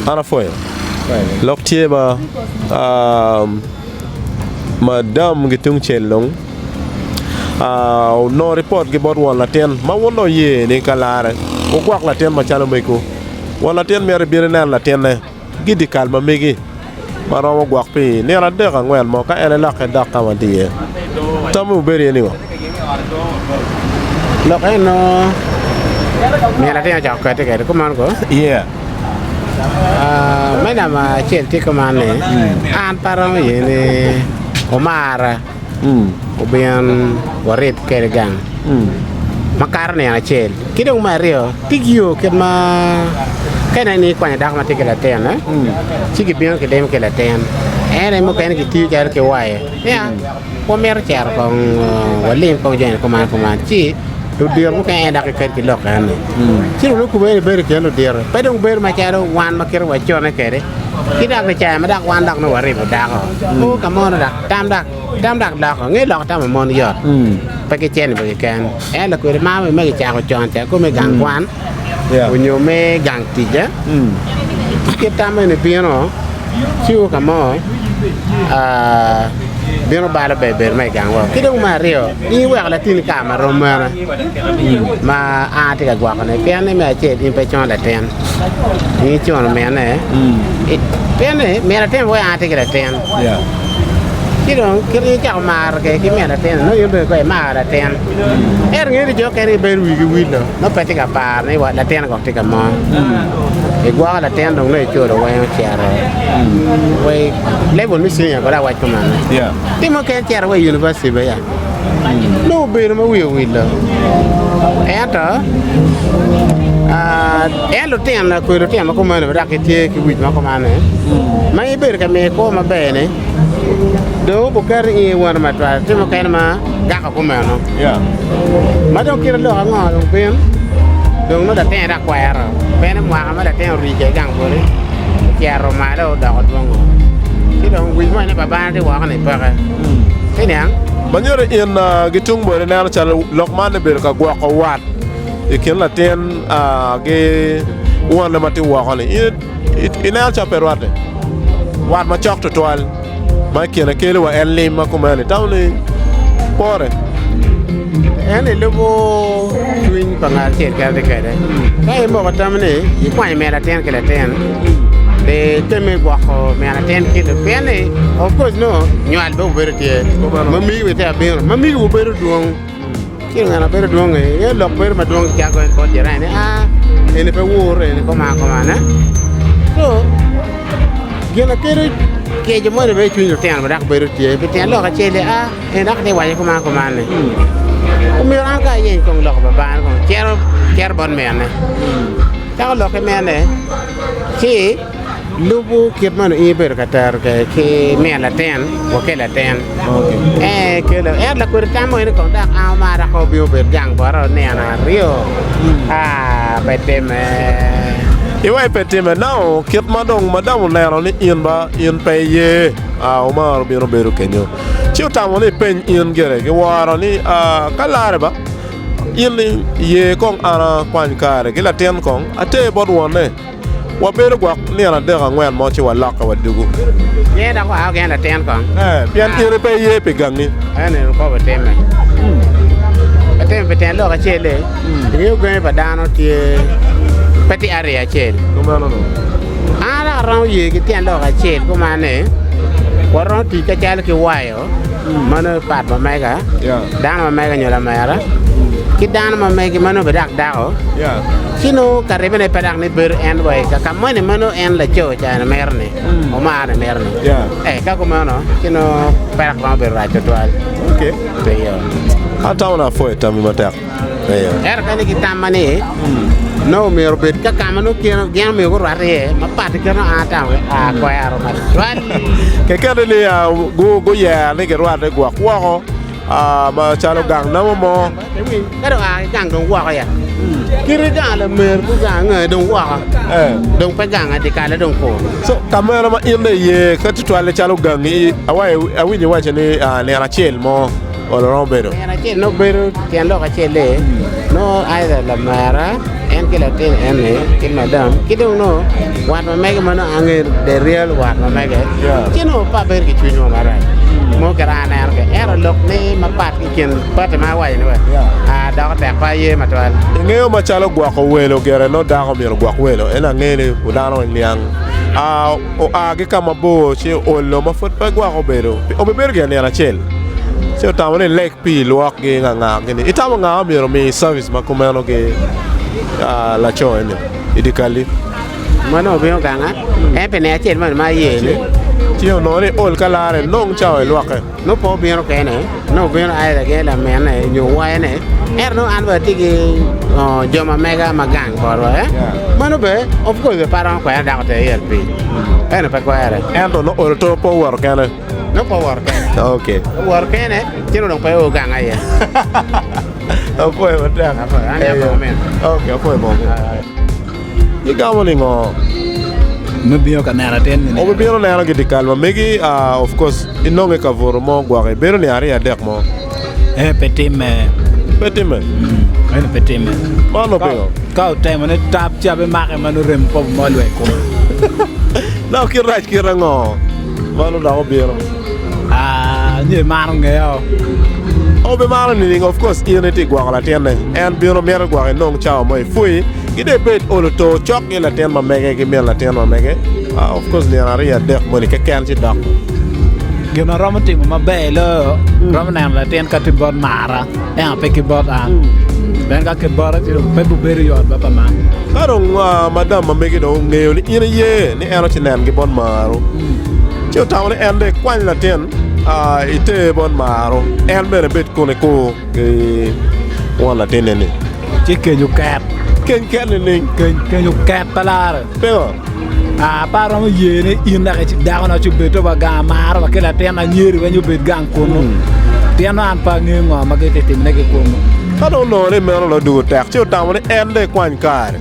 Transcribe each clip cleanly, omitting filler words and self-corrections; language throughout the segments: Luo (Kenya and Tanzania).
ana foi lok tie ba madam gitung chelong no report gi bot won la ten ma wono ye ni kalare o kwak la ten ma chalo meko wala ten mere bire nan la ten ne gidi kalma megi maro mo gwak pi ne la de ngwen mo ka ele la ka dak ka wadiye tamu beri ni wa lok no me la ten ja ka te ke ko man ko yeah mấy năm mà chuyện thì công an này an parang vậy này omara obian warit kere gang makar này là chuyện cái đông mà rio tigio cái này ni quan dak mà thì cái là tiền á chỉ cái biếng cái đêm cái là tiền này một cái này cái tiêu cái hoài nha có mer chả còn walim còn gì công an chỉ lu dir mo kay dak kay lok an ci lu ko be ke lu dir pe dong ber ma cha do wan ma kir wa chone ke de ki dak le cha ma dak wan dak no wari ba dak ko ka mon dak tam dak dak ngi lok tam mon yot pe ke chen be ke an la ko ma me cha ko chon cha ko me gang wan ko nyo me gang ti ja ki tam ne pi no ci ka mo bieno bala be mai gang wa kidong mario ni wa la tin ka ma romana ma a ti ga gwa ne pe ne me che in pe chon la ten ni chon me ne pe ne me la ten wa a ti ga ten kidong kiri ka mar ke ki me la ten no yo be ko ma la ten ngi jo ke ni be wi no no pe ti ga pa ne wa la ten ko ti ga mo e gwa la ten dong ne cho do wa che ra we level mi sin ya ko la wa ko man ti mo ke che ra we university be ya no be no we lo enta lo ten la ko lo ten ma ko man ba ke tie ki wi ma ko man ne mai be ka me ko ma be ne do bu kar e won ma ta ti mo ke ma ga ko ma no ma do ki lo ha ngo lo ben dong nó đặt tên ra quẹt rồi, bên nó mua mà đặt tên rồi chạy gang rồi, chè rồi mà đâu đào được không? Cái đồng quý mấy này bà đi qua cái này bạc à, thế nhỉ? Bao nhiêu là yên cái chung bữa nay nó chả lọc man để biết cả qua cả quạt, ý kiến là tên cái uan là mà tiêu qua cái này, in nào chả phải quạt mà chọc toal, mà kia là kia là en lim mà cũng mà này tao này, bỏ rồi. Anh ấy lúc chuyên bằng nghề chết cái đấy, cái mà bắt đầu này, chỉ quay mẹ là tên cái là tên, để cái mẹ quạt mẹ là tên cái là tên này, of course no, nhiều anh đâu biết thế, mà mi biết thế biết, mà mi cũng biết đường, cái người nào biết đường này, cái lộc biết mà đường chắc còn có gì này nè, này phải uống rồi, này có mà nè, so, cái là cái chúng mới về chuyên được tiền mà đặc biệt thế, bị tiền lo cái chơi đấy này đặc này vậy có mà này. Mình ăn cái gì cũng lọc vào bàn còn chèr bón mèn này, chắc lọc cái mèn này, khi lúc kịp mà nó im về cái mèn là ten, hoặc cái là ten, cái là là cái tam mới nó còn đang ao mà đã có biểu biệt dạng quá rồi nè là rio, phải tìm Iwai peti me nao kit madong madam lero ni in ba in pe ye Omar biro biro kenyo chiu tamo ni pen in gere ke waro ni kalare ba in ni ye kong ana kwan kare ke la ten kong ate bod wone wa bero gwa ni ana de ngwen mo chi wa laka wa dugu ye da ko agen la ten kong pian in pe ye pe gang ni ne ko ba tem me pe ten lo ka chele ye go ba dano tie Peti area chel. Come on, Ara rau ye cái tiền lo cái chel của mà này. Qua rau thì cái chel cái hoài ó. Mà nó phạt mà mày cả. Đan mà mày cái nhiều là mày đó. Cái đan mà mày cái mà nó bị đặc đau. Khi nó cái này bên này này bự end vậy. Cái cam này mà nó end là chơi chả nó mày này. Oma này mày này. Cái của mà nó. Khi nó phải đặc bị ra cho tôi. Okay. Bây giờ. Hãy subscribe cho kênh Ghiền Mì Gõ để không bỏ lỡ những no me robet ka kamano kino gian me go rare ma pati kino ata ko yaro ma wal ke kade ni go ya ne ke rade go ko ma chalo gang na mo cái đó gang dong wa ya kiri ga la mer ku ga ngai dong wa dong pa gang ati ka la dong ko so kamera ma inde ye ka tutwale chalo gang ni awi ni wache ni ne rachel mo o lo robedo ne rachel no bedo tian lo ka chele no either la mara ten ke la ten ene ke madam ke don't know wat ma mege mano anger the real wat ma mege chino pa ber ke chunyo mara mo kara na ke era lok ni ma pat ke ken pat ma wai ni a da ta pa ye ma twal ngeo ma chalo gwa ko welo gere no da ko miro gwa ko welo ena ngene udano liang o age kama bo che ollo ma fot pa gwa ko bero o be berge ne na chel se tamone lek pi luak ge nga ngene itamo nga miro mi service ma komano ge la cho ene idikali mano be nganga e pe ne chen ma ye ni tio no ni ol kalare nong chao e luak no po be no ke ne no be no ai da ge la men ne nyu wa ne no an ba tigi joma mega magang boro mano be of course the parang kwa da ko te help ene pa kwa ere endo no ol to po war kana no po war kana okay war kana tiro no pa o ganga ye apo e mata ane ba men okay apo e mo ni gamo ni ngo me bio kanara ten ni o be biro na ra gidi kalma megi of course inonge ka voro mo gwa bero ni ari adek mo petime petime mano pego ka time ne tap chabe make manu rem pop mo lwe ko na ki rach ki rango mano da obiro ni maro ngeo o be maro ni of course unity gwa la ten en biro mer gwa nong chao mo fui gide bet olo to chok la ten ma mege ki mel la ten ma mege of course ni ari adek mo ni ke kan ci dak gina romating ma belo romanan la ten ka tibot mara pe ki bot an ben ka ke bora ti pe bu beri yo ba ma karong madam ma mege do ngeo ni ina ye ni ero ci nen gi bon maro ci taw ni ende kwan la ten ite bon maro en bere bet ko ne ko wala ten ni ci ke ju kat ken ni ke ju kat palara pero para mo yene ina ka ci da na ci beto ba ga mara ba ke la ten na nyeri ba ñu bet gang ko no ten an pa ngi ngo ma ke te ne ke ko mo I don't know ni mero lo du tek ci taw ni ende kwan kar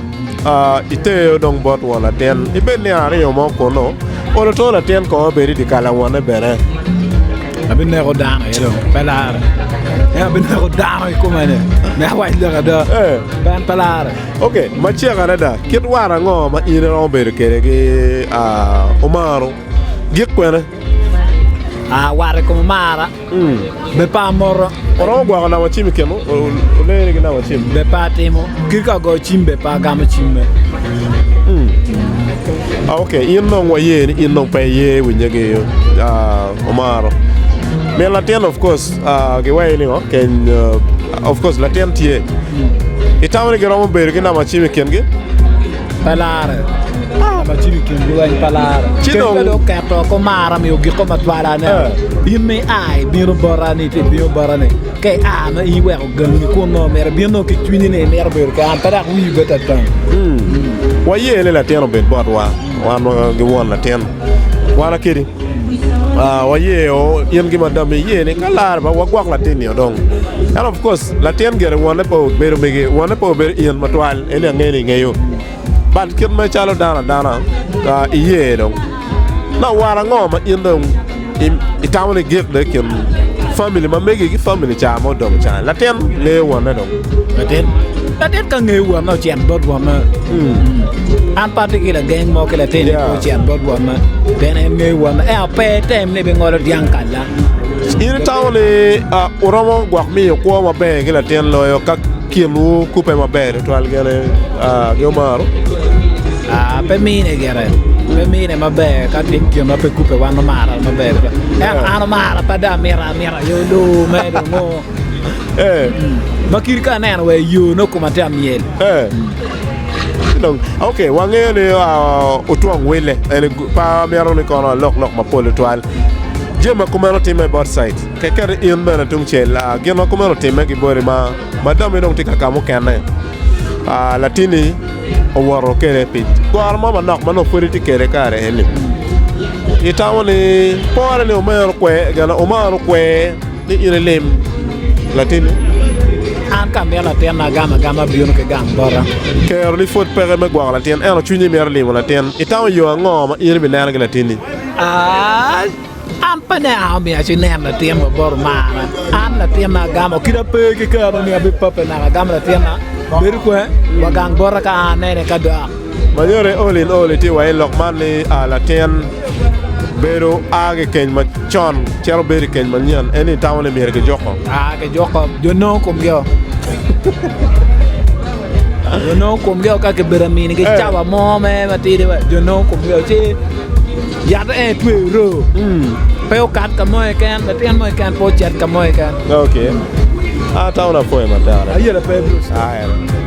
ite dong bot wala ten ibe ni ari yo mo ko no o to la ten ko be di kala wona bere abin ne ko dana yo palara abin ne ko dana ko mane me wa ila da ban palara okay ma ci gara da kit wara ngo ma ina ron be kere ge omaro gik kwene ware ko mara be pa moro oro gwa na wa chimi kemo o le ge na wa chimi be pa temo kika go chimbe pa gama chimbe okay in no wa ye in no pe ye winya ge omaro mais la ten of course ge wa ni ngo ken of course la ten tie itawne ge romo be ge na ma chimi ken ge palara ma chimi ken go wa palara Chino do ka to ko mara mi ogi ko matwala ne me ai biro borani te biro borani ke ma i wa go ni ko no mer bi no ke twini ne mer ber ka para wi beta tan wa ye le la ten be bot wa no ge won la ten wana kidi wa ye o yem gi madam ye ne kalar ba wa gwak la ten yo dong and of course la ten gere wona po bero mege wona po ber yen matwal ele ngene ngeyo bat kin ma chalo dana iye dong na wara ngoma indong itawne gek de kin family ma mege gi family cha mo dong cha la ten le wona dong la ten ka nge wa no chen bot wa ma an particular gang mo ke la ten ko chen bot wa ma ben nge wa ma pe tem ne be ngolo diang kala ina tawne oromo gwak mi ko ma be gi la ten lo yo ka kimu coupe ma be to al gele ge maro pe mine gere pe mine ma be ka tin ki ma pe coupe wa no mara ma be ano mara pa da mira yo do me do mo makir ka na we you no kuma ta miel donc okay wa ngene otwang wele ele pa mero ni kono lok ma pole toile jema kuma no time bot site ke kere in bena tung chela geno kuma no time ki bore ma madame no tika kamo kene latini o waro kere pit gwar mama nok mano furiti kere kare ene itawoni pore ni o mero kwe gana o maro kwe ni irelem latini an ka mela ten na gama bion ke gam bora ke orli fot pere me gwar latin eno chunyi mer lim latin itaw yo ngoma irbi nana latini an pane a mi a chinen la tiema bor mara an la tiema gama kida pe ke ka ni abi papa na gama la tiema ber ko wa gang bora ka ne ka da ma yore olin oli ti way lok man ni ala ten bero age ken ma chon chero beri ken ma nyan eni tawne mer ke joko ke joko yo no kum yo yo no kum yo ka ke berami ni ke chawa mo me ma ti de yo no kum yo chi ya ta e twe ro peo kat ka mo e kan ba ten mo e kan po chat ka mo e kan okay tawna foi ma tawna ayela pe blues ah